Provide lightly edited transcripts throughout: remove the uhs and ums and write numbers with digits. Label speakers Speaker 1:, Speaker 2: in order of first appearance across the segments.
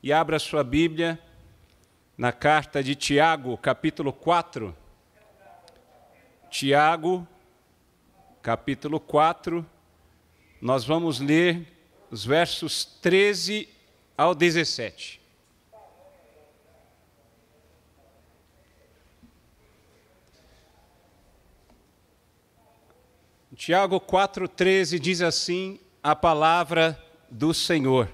Speaker 1: e abra sua Bíblia na carta de Tiago, capítulo 4. Tiago, capítulo 4, nós vamos ler os versos 13 ao 17. Tiago 4,13 diz assim a palavra do Senhor.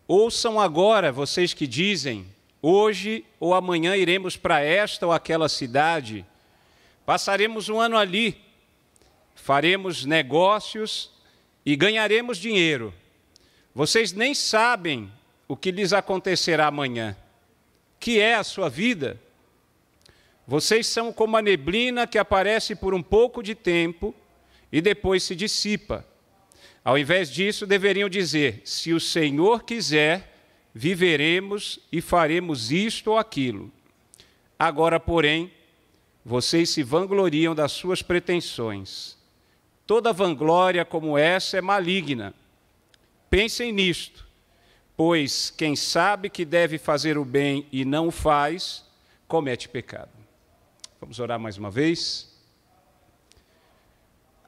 Speaker 1: Ouçam agora, vocês que dizem, hoje ou amanhã iremos para esta ou aquela cidade, passaremos um ano ali, faremos negócios e ganharemos dinheiro. Vocês nem sabem o que lhes acontecerá amanhã. Que é a sua vida? Vocês são como a neblina que aparece por um pouco de tempo e depois se dissipa. Ao invés disso, deveriam dizer, se o Senhor quiser, viveremos e faremos isto ou aquilo. Agora, porém, vocês se vangloriam das suas pretensões. Toda vanglória como essa é maligna. Pensem nisto, pois quem sabe que deve fazer o bem e não o faz, comete pecado. Vamos orar mais uma vez.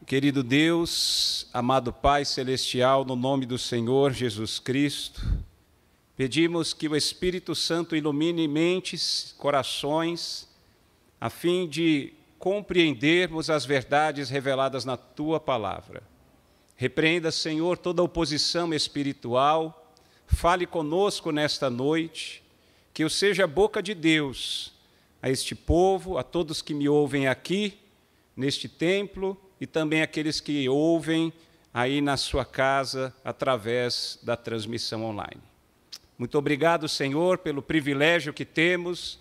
Speaker 1: Querido Deus, amado Pai Celestial, no nome do Senhor Jesus Cristo, pedimos que o Espírito Santo ilumine mentes, corações, a fim de compreendermos as verdades reveladas na Tua Palavra. Repreenda, Senhor, toda oposição espiritual, fale conosco nesta noite, que eu seja a boca de Deus a este povo, a todos que me ouvem aqui, neste templo, e também aqueles que ouvem aí na sua casa, através da transmissão online. Muito obrigado, Senhor, pelo privilégio que temos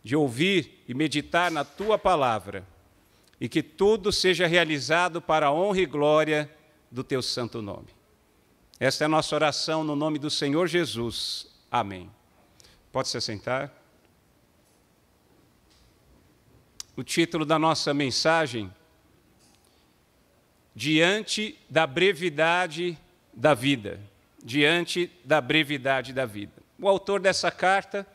Speaker 1: de ouvir e meditar na Tua Palavra, e que tudo seja realizado para a honra e glória do Teu santo nome. Esta é a nossa oração no nome do Senhor Jesus. Amém. Pode se assentar. O título da nossa mensagem, Diante da brevidade da vida. Diante da brevidade da vida. O autor dessa carta,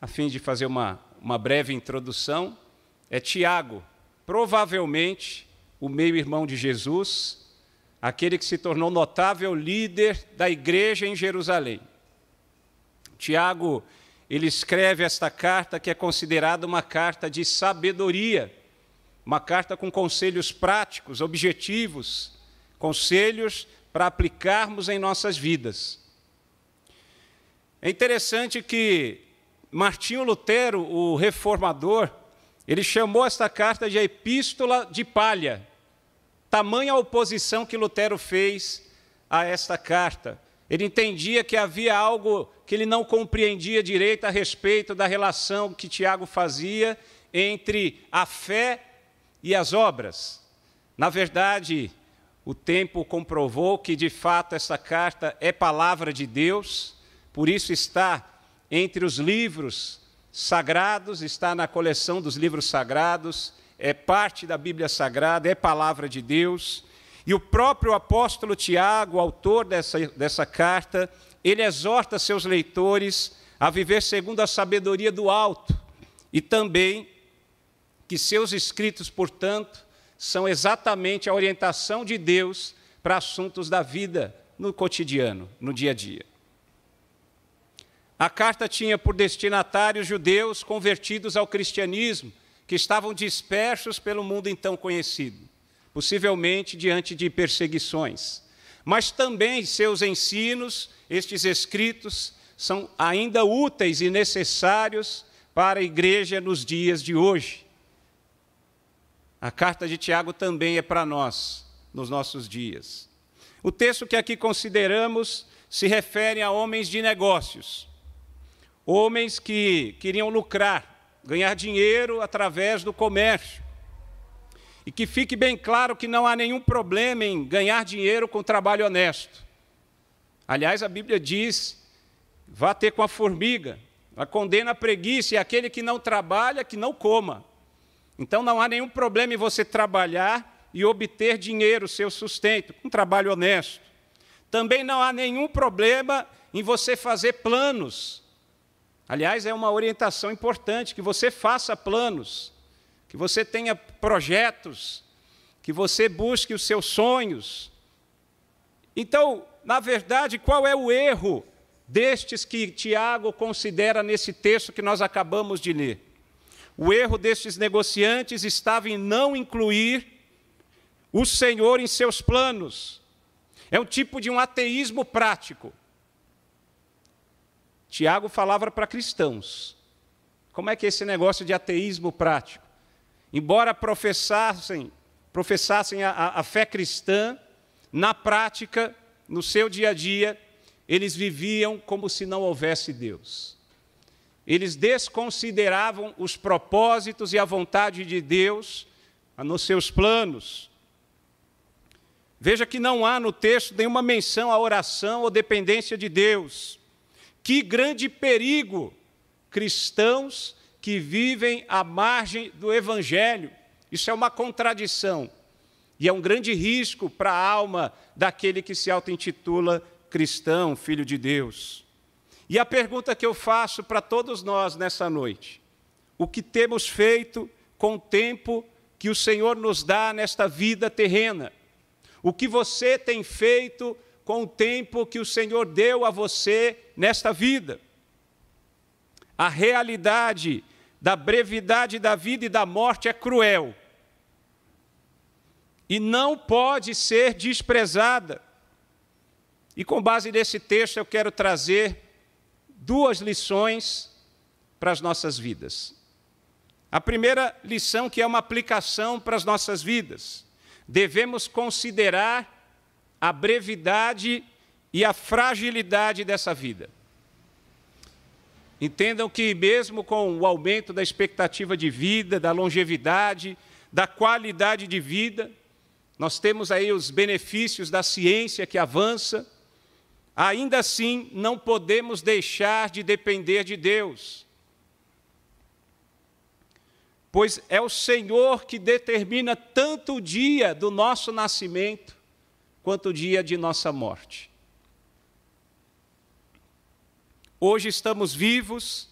Speaker 1: a fim de fazer uma breve introdução, é Tiago, provavelmente o meio-irmão de Jesus, aquele que se tornou notável líder da igreja em Jerusalém. Tiago, ele escreve esta carta que é considerada uma carta de sabedoria, uma carta com conselhos práticos, objetivos, conselhos para aplicarmos em nossas vidas. É interessante que Martinho Lutero, o reformador, ele chamou esta carta de a Epístola de Palha, tamanha oposição que Lutero fez a esta carta. Ele entendia que havia algo que ele não compreendia direito a respeito da relação que Tiago fazia entre a fé e as obras. Na verdade, o tempo comprovou que, de fato, essa carta é palavra de Deus, por isso está entre os livros sagrados, está na coleção dos livros sagrados, é parte da Bíblia Sagrada, é palavra de Deus. E o próprio apóstolo Tiago, autor dessa carta, ele exorta seus leitores a viver segundo a sabedoria do alto e também que seus escritos, portanto, são exatamente a orientação de Deus para assuntos da vida no cotidiano, no dia a dia. A carta tinha por destinatários judeus convertidos ao cristianismo, que estavam dispersos pelo mundo então conhecido, possivelmente diante de perseguições. Mas também seus ensinos, estes escritos, são ainda úteis e necessários para a igreja nos dias de hoje. A carta de Tiago também é para nós, nos nossos dias. O texto que aqui consideramos se refere a homens de negócios, homens que queriam lucrar, ganhar dinheiro através do comércio. E que fique bem claro que não há nenhum problema em ganhar dinheiro com trabalho honesto. Aliás, a Bíblia diz, vá ter com a formiga, ela condena a preguiça, e aquele que não trabalha, que não coma. Então não há nenhum problema em você trabalhar e obter dinheiro, seu sustento, com trabalho honesto. Também não há nenhum problema em você fazer planos. Aliás, é uma orientação importante, que você faça planos, que você tenha projetos, que você busque os seus sonhos. Então, na verdade, qual é o erro destes que Tiago considera nesse texto que nós acabamos de ler? O erro destes negociantes estava em não incluir o Senhor em seus planos. É um tipo de um ateísmo prático. Tiago falava para cristãos. Como é que é esse negócio de ateísmo prático? Embora professassem a fé cristã, na prática, no seu dia a dia, eles viviam como se não houvesse Deus. Eles desconsideravam os propósitos e a vontade de Deus nos seus planos. Veja que não há no texto nenhuma menção à oração ou dependência de Deus. Que grande perigo cristãos que vivem à margem do Evangelho. Isso é uma contradição. E é um grande risco para a alma daquele que se auto-intitula cristão, filho de Deus. E a pergunta que eu faço para todos nós nessa noite: o que temos feito com o tempo que o Senhor nos dá nesta vida terrena? O que você tem feito com o tempo que o Senhor deu a você nesta vida? A realidade da brevidade da vida e da morte é cruel e não pode ser desprezada. E com base nesse texto eu quero trazer duas lições para as nossas vidas. A primeira lição, que é uma aplicação para as nossas vidas: devemos considerar a brevidade e a fragilidade dessa vida. Entendam que mesmo com o aumento da expectativa de vida, da longevidade, da qualidade de vida, nós temos aí os benefícios da ciência que avança, ainda assim não podemos deixar de depender de Deus. Pois é o Senhor que determina tanto o dia do nosso nascimento, quanto o dia de nossa morte. Hoje estamos vivos,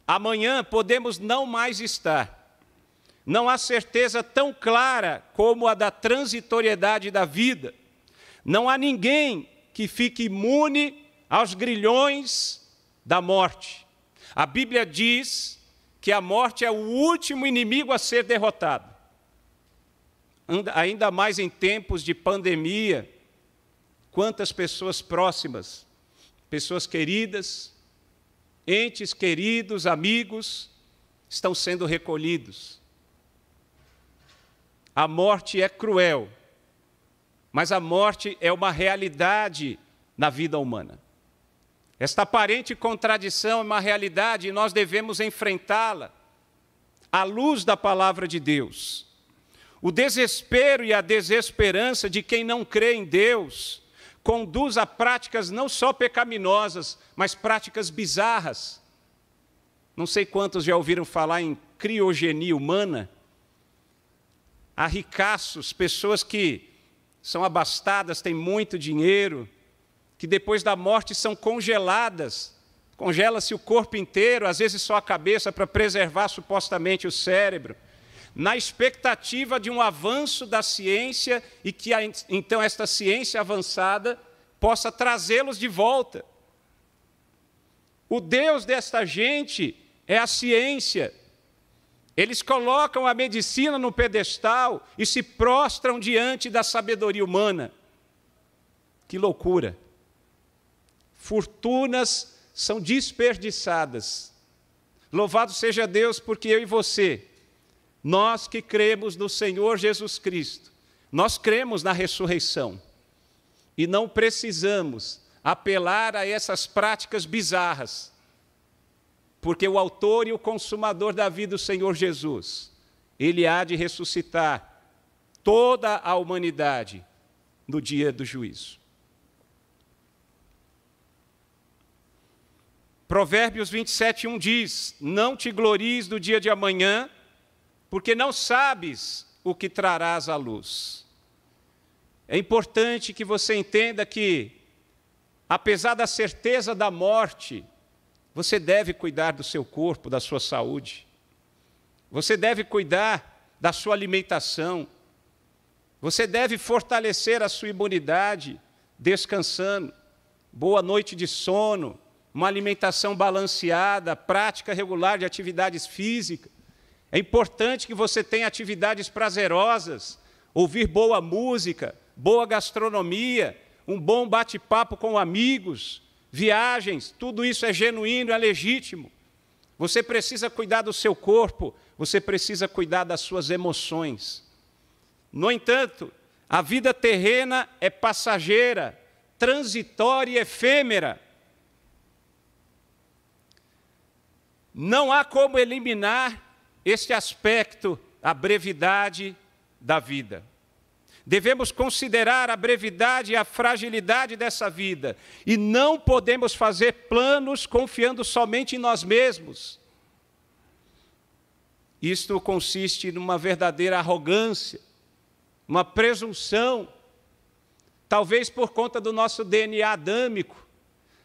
Speaker 1: amanhã podemos não mais estar. Não há certeza tão clara como a da transitoriedade da vida. Não há ninguém que fique imune aos grilhões da morte. A Bíblia diz que a morte é o último inimigo a ser derrotado. Ainda mais em tempos de pandemia, quantas pessoas próximas, pessoas queridas, entes queridos, amigos, estão sendo recolhidos. A morte é cruel, mas a morte é uma realidade na vida humana. Esta aparente contradição é uma realidade e nós devemos enfrentá-la à luz da palavra de Deus. O desespero e a desesperança de quem não crê em Deus conduz a práticas não só pecaminosas, mas práticas bizarras. Não sei quantos já ouviram falar em criogenia humana. Há ricaços, pessoas que são abastadas, têm muito dinheiro, que depois da morte são congeladas. Congela-se o corpo inteiro, às vezes só a cabeça, para preservar supostamente o cérebro, na expectativa de um avanço da ciência e que, então, esta ciência avançada possa trazê-los de volta. O Deus desta gente é a ciência. Eles colocam a medicina no pedestal e se prostram diante da sabedoria humana. Que loucura! Fortunas são desperdiçadas. Louvado seja Deus, porque eu e você, nós que cremos no Senhor Jesus Cristo, nós cremos na ressurreição e não precisamos apelar a essas práticas bizarras, porque o autor e o consumador da vida, o Senhor Jesus, Ele há de ressuscitar toda a humanidade no dia do juízo. Provérbios 27:1 diz: não te glories do dia de amanhã, porque não sabes o que trarás à luz. É importante que você entenda que apesar da certeza da morte, você deve cuidar do seu corpo, da sua saúde. Você deve cuidar da sua alimentação. Você deve fortalecer a sua imunidade, descansando. Boa noite de sono, uma alimentação balanceada, prática regular de atividades físicas. É importante que você tenha atividades prazerosas, ouvir boa música, boa gastronomia, um bom bate-papo com amigos, viagens, tudo isso é genuíno, é legítimo. Você precisa cuidar do seu corpo, você precisa cuidar das suas emoções. No entanto, a vida terrena é passageira, transitória e efêmera. Não há como eliminar este aspecto, a brevidade da vida. Devemos considerar a brevidade e a fragilidade dessa vida, e não podemos fazer planos confiando somente em nós mesmos. Isto consiste numa verdadeira arrogância, uma presunção, talvez por conta do nosso DNA adâmico,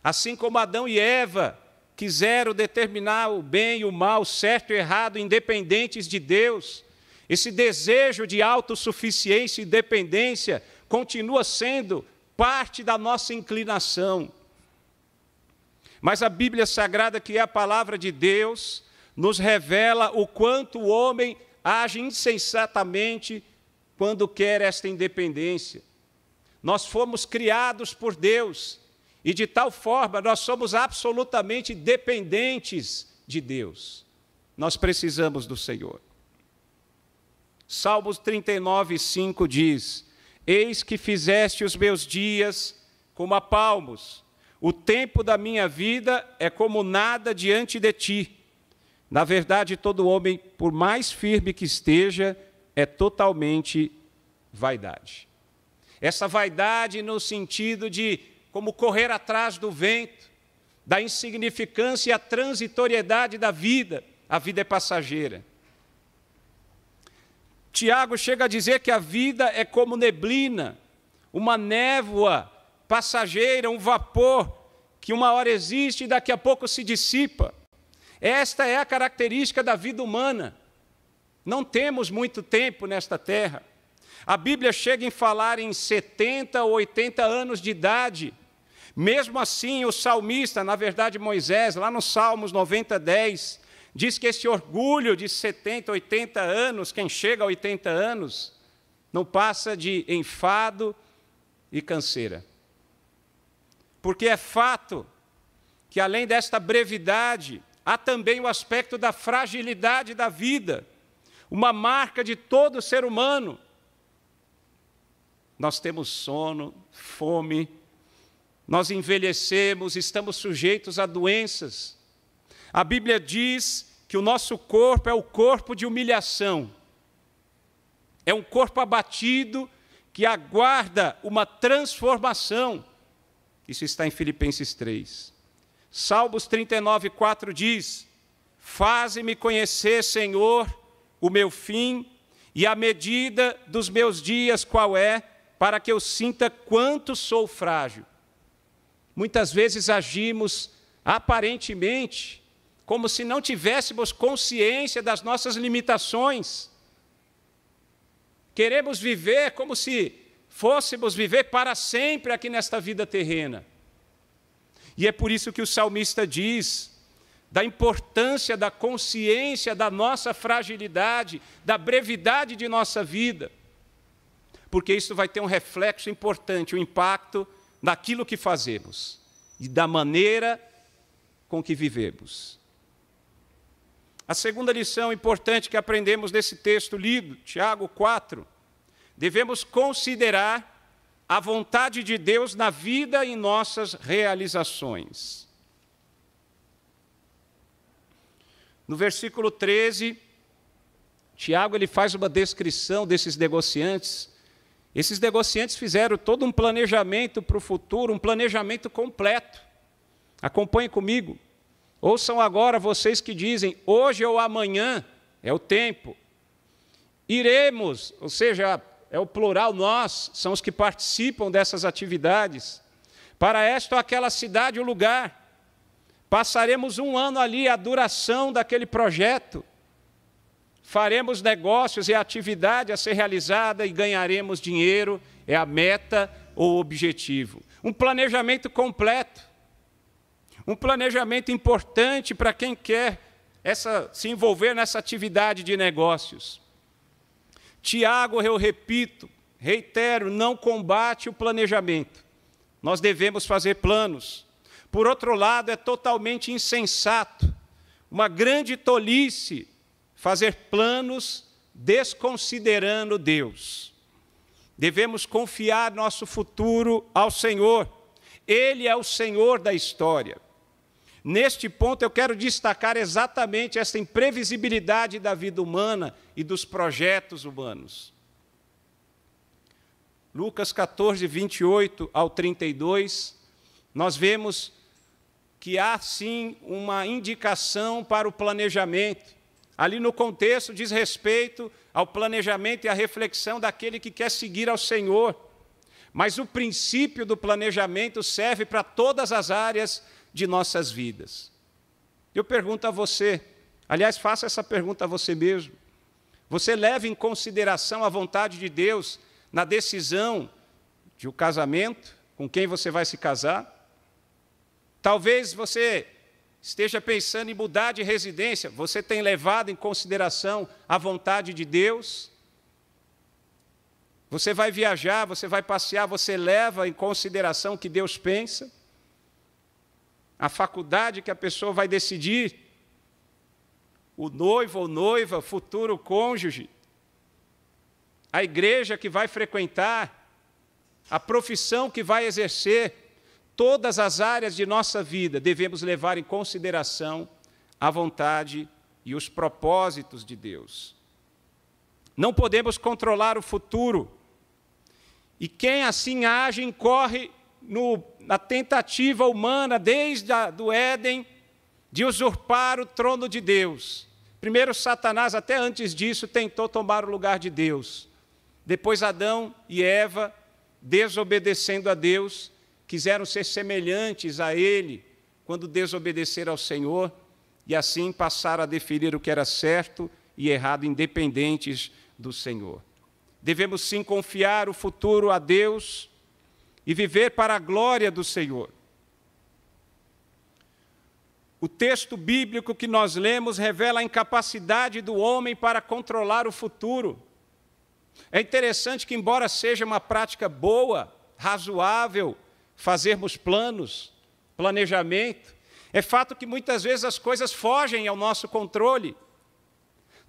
Speaker 1: assim como Adão e Eva quiseram determinar o bem e o mal, certo e errado, independentes de Deus. Esse desejo de autossuficiência e dependência continua sendo parte da nossa inclinação. Mas a Bíblia Sagrada, que é a palavra de Deus, nos revela o quanto o homem age insensatamente quando quer esta independência. Nós fomos criados por Deus, e de tal forma nós somos absolutamente dependentes de Deus. Nós precisamos do Senhor. Salmos 39, 5 diz: Eis que fizeste os meus dias como a palmos, o tempo da minha vida é como nada diante de ti. Na verdade, todo homem, por mais firme que esteja, é totalmente vaidade. Essa vaidade no sentido de como correr atrás do vento, da insignificância e a transitoriedade da vida. A vida é passageira. Tiago chega a dizer que a vida é como neblina, uma névoa passageira, um vapor que uma hora existe e daqui a pouco se dissipa. Esta é a característica da vida humana. Não temos muito tempo nesta terra. A Bíblia chega a falar em 70 ou 80 anos de idade. Mesmo assim, o salmista, na verdade Moisés, lá no Salmos 90, 10, diz que esse orgulho de 70, 80 anos, quem chega a 80 anos, não passa de enfado e canseira. Porque é fato que, além desta brevidade, há também o aspecto da fragilidade da vida, uma marca de todo ser humano. Nós temos sono, fome, nós envelhecemos, estamos sujeitos a doenças. A Bíblia diz que o nosso corpo é o corpo de humilhação. É um corpo abatido que aguarda uma transformação. Isso está em Filipenses 3. Salmos 39, 4 diz: Faze-me conhecer, Senhor, o meu fim e a medida dos meus dias qual é, para que eu sinta quanto sou frágil. Muitas vezes agimos aparentemente como se não tivéssemos consciência das nossas limitações. Queremos viver como se fôssemos viver para sempre aqui nesta vida terrena. E é por isso que o salmista diz da importância da consciência da nossa fragilidade, da brevidade de nossa vida, porque isso vai ter um reflexo importante, um impacto naquilo que fazemos e da maneira com que vivemos. A segunda lição importante que aprendemos desse texto lido, Tiago 4, devemos considerar a vontade de Deus na vida e em nossas realizações. No versículo 13, Tiago ele faz uma descrição desses negociantes. Esses negociantes fizeram todo um planejamento para o futuro, um planejamento completo. Acompanhe comigo. Ouçam agora vocês que dizem, hoje ou amanhã, é o tempo. Iremos, ou seja, é o plural nós, são os que participam dessas atividades, para esta ou aquela cidade ou lugar. Passaremos 1 ano ali, a duração daquele projeto. Faremos negócios, é a atividade a ser realizada e ganharemos dinheiro, é a meta ou objetivo. Um planejamento completo. Um planejamento importante para quem quer se envolver nessa atividade de negócios. Tiago, eu repito, reitero, não combate o planejamento. Nós devemos fazer planos. Por outro lado, é totalmente insensato, uma grande tolice, fazer planos desconsiderando Deus. Devemos confiar nosso futuro ao Senhor. Ele é o Senhor da história. Neste ponto, eu quero destacar exatamente essa imprevisibilidade da vida humana e dos projetos humanos. Lucas 14, 28 ao 32, nós vemos que há, sim, uma indicação para o planejamento. Ali no contexto diz respeito ao planejamento e à reflexão daquele que quer seguir ao Senhor. Mas o princípio do planejamento serve para todas as áreas de nossas vidas. Eu pergunto a você, aliás, faça essa pergunta a você mesmo. Você leva em consideração a vontade de Deus na decisão de um casamento, com quem você vai se casar? Talvez você esteja pensando em mudar de residência. Você tem levado em consideração a vontade de Deus? Você vai viajar, você vai passear, você leva em consideração o que Deus pensa? A faculdade que a pessoa vai decidir? O noivo ou noiva, futuro cônjuge? A igreja que vai frequentar? A profissão que vai exercer? Todas as áreas de nossa vida devemos levar em consideração a vontade e os propósitos de Deus. Não podemos controlar o futuro. E quem assim age incorre na tentativa humana, desde do Éden, de usurpar o trono de Deus. Primeiro, Satanás, até antes disso, tentou tomar o lugar de Deus. Depois, Adão e Eva, desobedecendo a Deus, quiseram ser semelhantes a Ele, quando desobedeceram ao Senhor, e assim passaram a definir o que era certo e errado, independentes do Senhor. Devemos, sim, confiar o futuro a Deus e viver para a glória do Senhor. O texto bíblico que nós lemos revela a incapacidade do homem para controlar o futuro. É interessante que, embora seja uma prática boa, razoável, fazermos planos, planejamento, é fato que muitas vezes as coisas fogem ao nosso controle.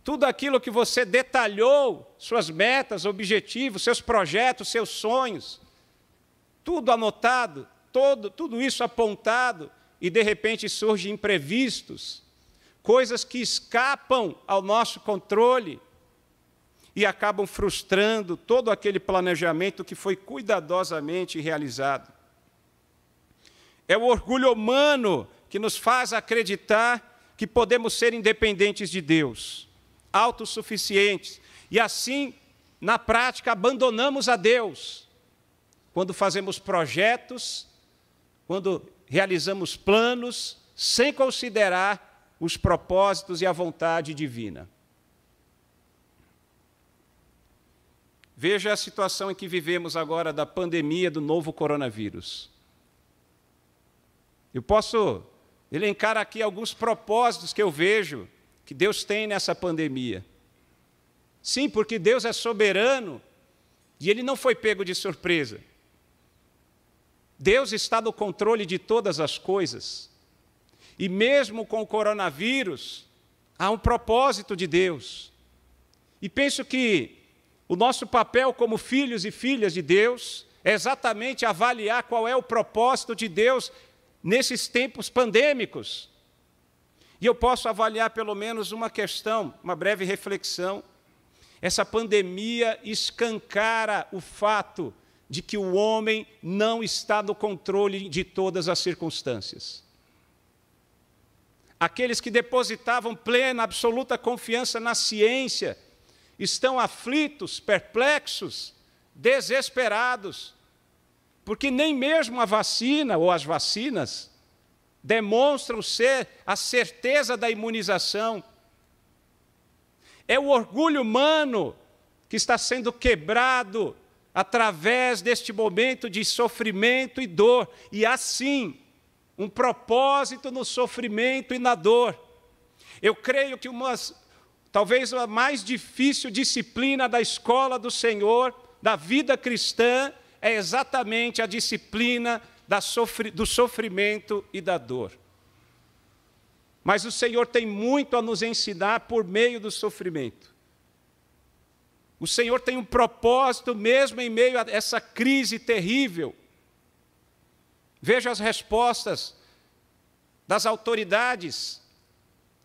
Speaker 1: Tudo aquilo que você detalhou, suas metas, objetivos, seus projetos, seus sonhos, tudo anotado, tudo isso apontado, e de repente surgem imprevistos, coisas que escapam ao nosso controle e acabam frustrando todo aquele planejamento que foi cuidadosamente realizado. É o orgulho humano que nos faz acreditar que podemos ser independentes de Deus, autossuficientes, e assim, na prática, abandonamos a Deus. Quando fazemos projetos, quando realizamos planos, sem considerar os propósitos e a vontade divina. Veja a situação em que vivemos agora da pandemia do novo coronavírus. Eu posso elencar aqui alguns propósitos que eu vejo que Deus tem nessa pandemia. Sim, porque Deus é soberano e Ele não foi pego de surpresa. Deus está no controle de todas as coisas. E mesmo com o coronavírus, há um propósito de Deus. E penso que o nosso papel como filhos e filhas de Deus é exatamente avaliar qual é o propósito de Deus nesses tempos pandêmicos. E eu posso avaliar pelo menos uma questão, uma breve reflexão. Essa pandemia escancara o fato de que o homem não está no controle de todas as circunstâncias. Aqueles que depositavam plena, absoluta confiança na ciência estão aflitos, perplexos, desesperados, Porque nem mesmo a vacina ou as vacinas demonstram ser a certeza da imunização. É o orgulho humano que está sendo quebrado através deste momento de sofrimento e dor. E assim, um propósito no sofrimento e na dor. Eu creio que talvez a mais difícil disciplina da escola do Senhor, da vida cristã, é exatamente a disciplina do sofrimento e da dor. Mas o Senhor tem muito a nos ensinar por meio do sofrimento. O Senhor tem um propósito mesmo em meio a essa crise terrível. Veja as respostas das autoridades,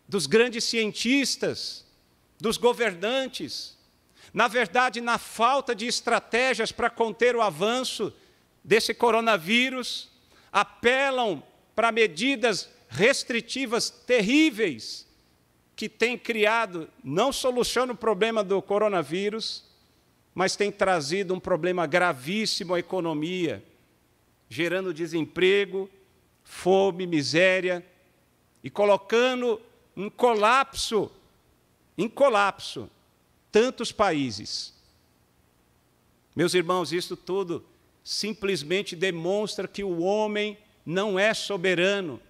Speaker 1: dos grandes cientistas, dos governantes. Na verdade, na falta de estratégias para conter o avanço desse coronavírus, apelam para medidas restritivas terríveis que têm criado, não solucionam o problema do coronavírus, mas têm trazido um problema gravíssimo à economia, gerando desemprego, fome, miséria e colocando em colapso tantos países. Meus irmãos, isso tudo simplesmente demonstra que o homem não é soberano.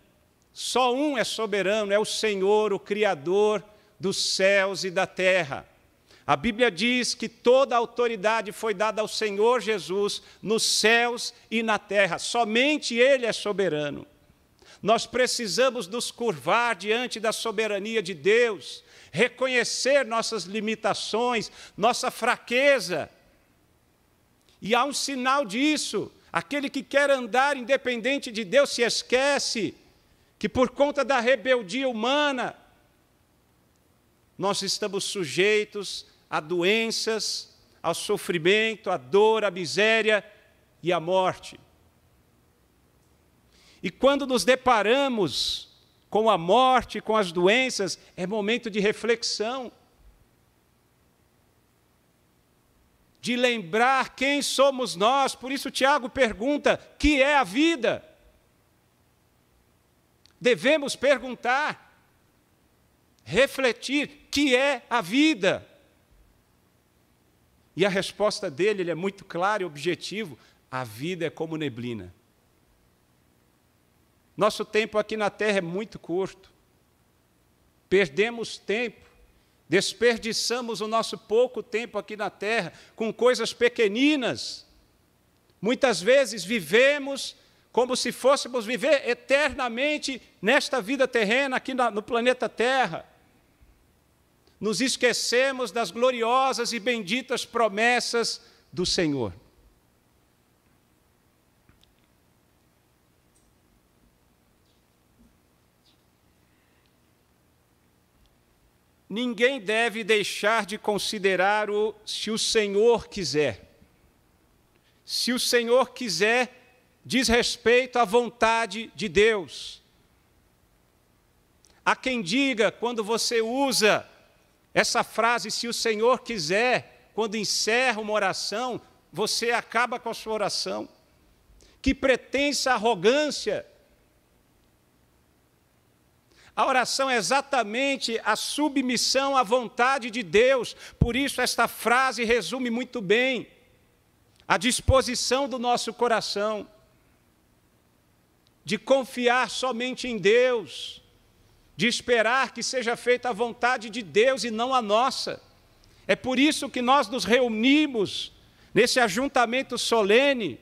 Speaker 1: Só um é soberano, é o Senhor, o Criador dos céus e da terra. A Bíblia diz que toda a autoridade foi dada ao Senhor Jesus nos céus e na terra. Somente Ele é soberano. Nós precisamos nos curvar diante da soberania de Deus, reconhecer nossas limitações, nossa fraqueza. E há um sinal disso. Aquele que quer andar independente de Deus se esquece que por conta da rebeldia humana, nós estamos sujeitos a doenças, ao sofrimento, à dor, à miséria e à morte. E quando nos deparamos com a morte, com as doenças, é momento de reflexão, de lembrar quem somos nós. Por isso Tiago pergunta: que é a vida? Devemos perguntar, refletir, que é a vida? E a resposta dele, ele é muito clara e objetivo: a vida é como neblina. Nosso tempo aqui na terra é muito curto. Perdemos tempo, desperdiçamos o nosso pouco tempo aqui na terra com coisas pequeninas. Muitas vezes vivemos como se fôssemos viver eternamente nesta vida terrena, aqui no planeta Terra. Nos esquecemos das gloriosas e benditas promessas do Senhor. Ninguém deve deixar de considerar se o Senhor quiser. Se o Senhor quiser, diz respeito à vontade de Deus. Há quem diga, quando você usa essa frase, se o Senhor quiser, quando encerra uma oração, você acaba com a sua oração. Que pretensa arrogância! A oração é exatamente a submissão à vontade de Deus. Por isso, esta frase resume muito bem a disposição do nosso coração, de confiar somente em Deus, de esperar que seja feita a vontade de Deus e não a nossa. É por isso que nós nos reunimos nesse ajuntamento solene,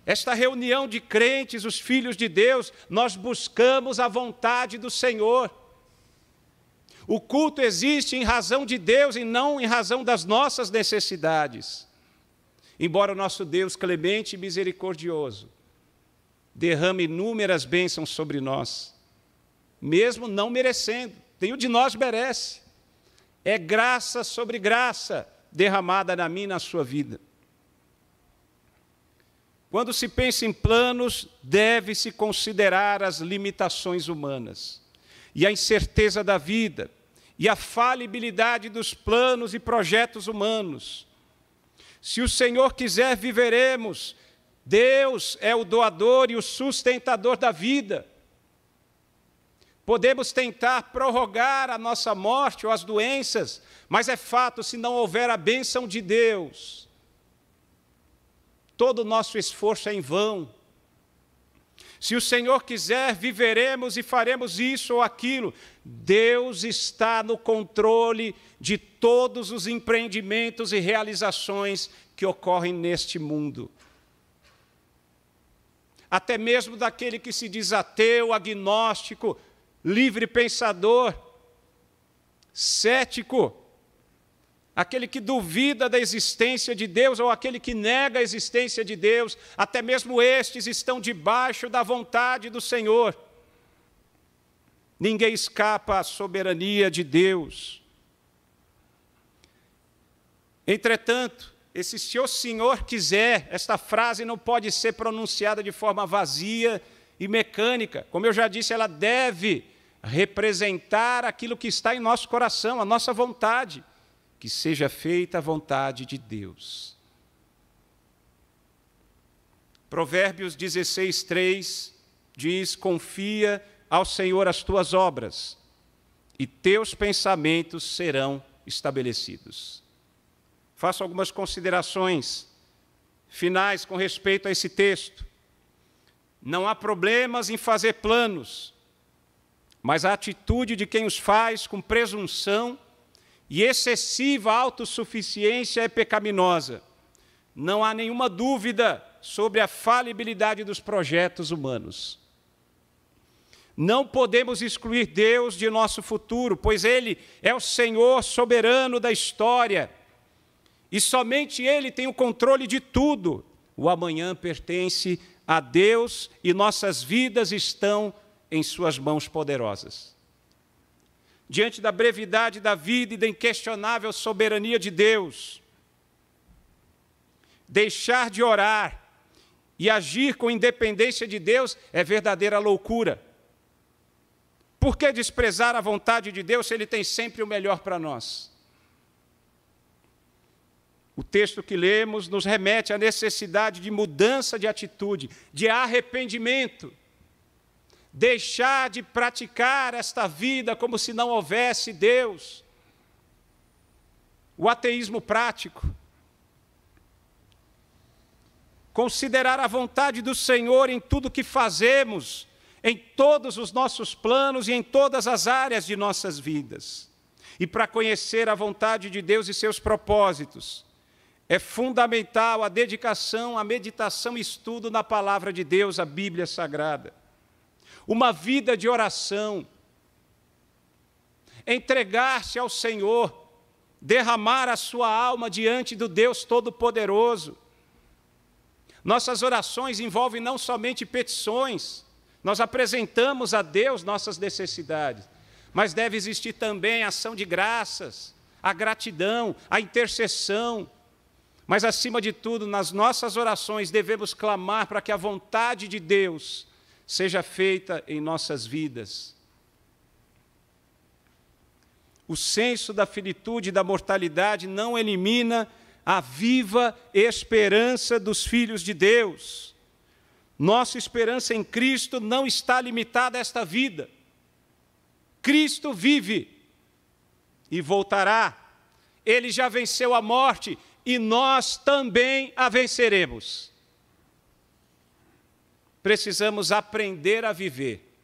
Speaker 1: esta reunião de crentes, os filhos de Deus, nós buscamos a vontade do Senhor. O culto existe em razão de Deus e não em razão das nossas necessidades. Embora o nosso Deus clemente e misericordioso derrame inúmeras bênçãos sobre nós, mesmo não merecendo, nenhum de nós merece. É graça sobre graça derramada na minha e na sua vida. Quando se pensa em planos, deve-se considerar as limitações humanas e a incerteza da vida e a falibilidade dos planos e projetos humanos. Se o Senhor quiser, viveremos, Deus é o doador e o sustentador da vida. Podemos tentar prorrogar a nossa morte ou as doenças, mas é fato, se não houver a bênção de Deus, todo o nosso esforço é em vão. Se o Senhor quiser, viveremos e faremos isso ou aquilo. Deus está no controle de todos os empreendimentos e realizações que ocorrem neste mundo. Até mesmo daquele que se diz ateu, agnóstico, livre pensador, cético, aquele que duvida da existência de Deus ou aquele que nega a existência de Deus, até mesmo estes estão debaixo da vontade do Senhor. Ninguém escapa à soberania de Deus. Entretanto, se o Senhor quiser, esta frase não pode ser pronunciada de forma vazia e mecânica. Como eu já disse, ela deve representar aquilo que está em nosso coração, a nossa vontade. Que seja feita a vontade de Deus. Provérbios 16:3 diz: confia ao Senhor as tuas obras, e teus pensamentos serão estabelecidos. Faço algumas considerações finais com respeito a esse texto. Não há problemas em fazer planos, mas a atitude de quem os faz com presunção e excessiva autossuficiência é pecaminosa. Não há nenhuma dúvida sobre a falibilidade dos projetos humanos. Não podemos excluir Deus de nosso futuro, pois Ele é o Senhor soberano da história. E somente Ele tem o controle de tudo. O amanhã pertence a Deus e nossas vidas estão em suas mãos poderosas. Diante da brevidade da vida e da inquestionável soberania de Deus, deixar de orar e agir com independência de Deus é verdadeira loucura. Por que desprezar a vontade de Deus se Ele tem sempre o melhor para nós? O texto que lemos nos remete à necessidade de mudança de atitude, de arrependimento. Deixar de praticar esta vida como se não houvesse Deus. O ateísmo prático. Considerar a vontade do Senhor em tudo que fazemos, em todos os nossos planos e em todas as áreas de nossas vidas. E para conhecer a vontade de Deus e seus propósitos, é fundamental a dedicação, a meditação e estudo na palavra de Deus, a Bíblia Sagrada. Uma vida de oração, entregar-se ao Senhor, derramar a sua alma diante do Deus Todo-Poderoso. Nossas orações envolvem não somente petições, nós apresentamos a Deus nossas necessidades, mas deve existir também a ação de graças, a gratidão, a intercessão. Mas, acima de tudo, nas nossas orações devemos clamar para que a vontade de Deus seja feita em nossas vidas. O senso da finitude e da mortalidade não elimina a viva esperança dos filhos de Deus. Nossa esperança em Cristo não está limitada a esta vida. Cristo vive e voltará. Ele já venceu a morte e nós também a venceremos. Precisamos aprender a viver.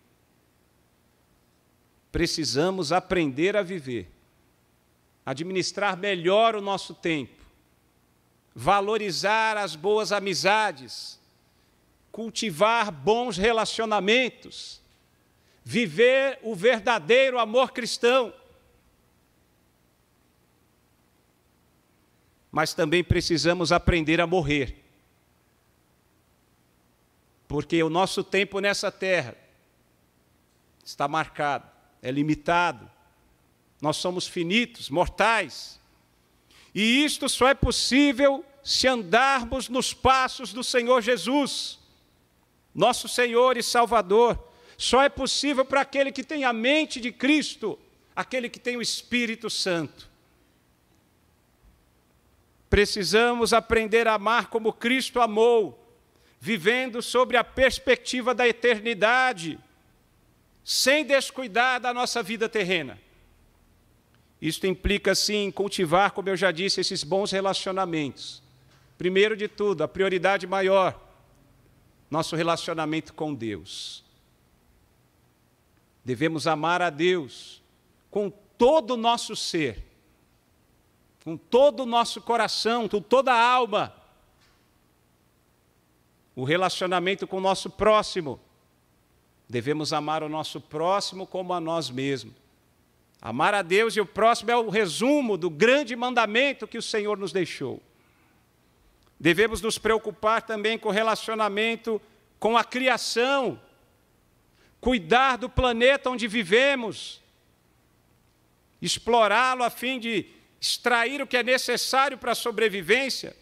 Speaker 1: Precisamos aprender a viver. Administrar melhor o nosso tempo. Valorizar as boas amizades. Cultivar bons relacionamentos. Viver o verdadeiro amor cristão. Mas também precisamos aprender a morrer. Porque o nosso tempo nessa terra está marcado, é limitado. Nós somos finitos, mortais. E isto só é possível se andarmos nos passos do Senhor Jesus, nosso Senhor e Salvador. Só é possível para aquele que tem a mente de Cristo, aquele que tem o Espírito Santo. Precisamos aprender a amar como Cristo amou, vivendo sobre a perspectiva da eternidade, sem descuidar da nossa vida terrena. Isto implica, sim, cultivar, como eu já disse, esses bons relacionamentos. Primeiro de tudo, a prioridade maior, nosso relacionamento com Deus. Devemos amar a Deus com todo o nosso ser, com todo o nosso coração, com toda a alma. O relacionamento com o nosso próximo. Devemos amar o nosso próximo como a nós mesmos. Amar a Deus e o próximo é o resumo do grande mandamento que o Senhor nos deixou. Devemos nos preocupar também com o relacionamento com a criação, cuidar do planeta onde vivemos, explorá-lo a fim de extrair o que é necessário para a sobrevivência,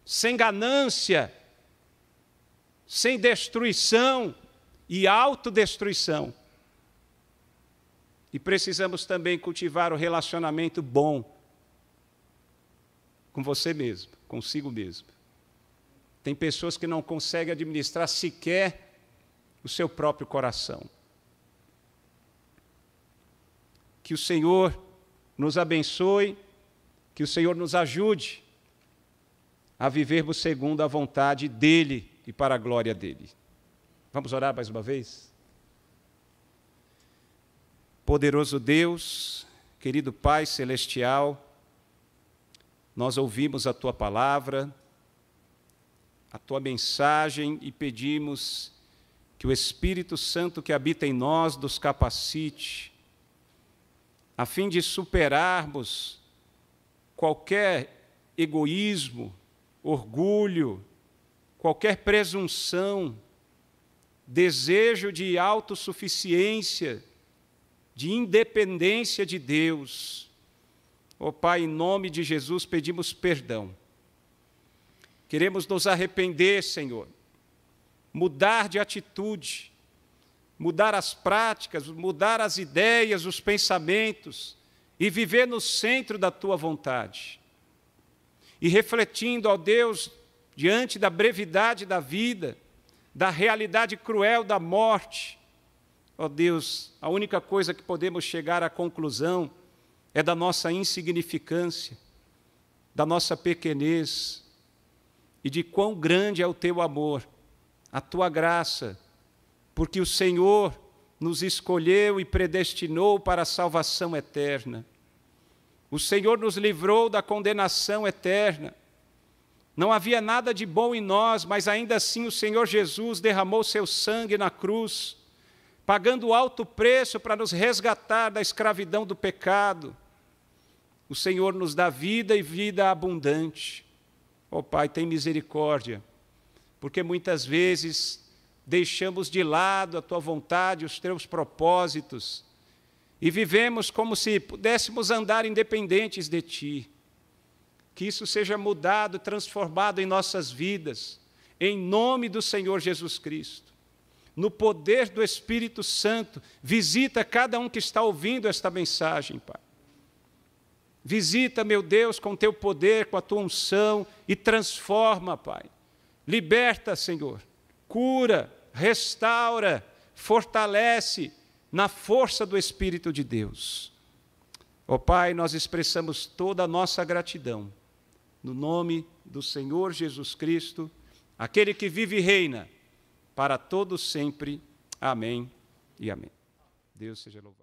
Speaker 1: sem ganância, sem destruição e autodestruição. E precisamos também cultivar o relacionamento bom com você mesmo, consigo mesmo. Tem pessoas que não conseguem administrar sequer o seu próprio coração. Que o Senhor nos abençoe, que o Senhor nos ajude a vivermos segundo a vontade dEle e para a glória dEle. Vamos orar mais uma vez? Poderoso Deus, querido Pai Celestial, nós ouvimos a Tua palavra, a Tua mensagem e pedimos que o Espírito Santo que habita em nós nos capacite, a fim de superarmos qualquer egoísmo, orgulho, qualquer presunção, desejo de autossuficiência, de independência de Deus. Ó Pai, em nome de Jesus, pedimos perdão. Queremos nos arrepender, Senhor, mudar de atitude, mudar as práticas, mudar as ideias, os pensamentos e viver no centro da Tua vontade. E refletindo, ó Deus, diante da brevidade da vida, da realidade cruel da morte, ó Deus, a única coisa que podemos chegar à conclusão é da nossa insignificância, da nossa pequenez e de quão grande é o Teu amor, a Tua graça, porque o Senhor nos escolheu e predestinou para a salvação eterna. O Senhor nos livrou da condenação eterna. Não havia nada de bom em nós, mas ainda assim o Senhor Jesus derramou seu sangue na cruz, pagando alto preço para nos resgatar da escravidão do pecado. O Senhor nos dá vida e vida abundante. Ó Pai, tem misericórdia, porque muitas vezes deixamos de lado a Tua vontade, os Teus propósitos, e vivemos como se pudéssemos andar independentes de Ti. Que isso seja mudado, transformado em nossas vidas, em nome do Senhor Jesus Cristo. No poder do Espírito Santo, visita cada um que está ouvindo esta mensagem, Pai. Visita, meu Deus, com Teu poder, com a Tua unção e transforma, Pai. Liberta, Senhor, cura, restaura, fortalece na força do Espírito de Deus. Ó Pai, nós expressamos toda a nossa gratidão no nome do Senhor Jesus Cristo, aquele que vive e reina para todos sempre. Amém e amém. Deus seja louvado.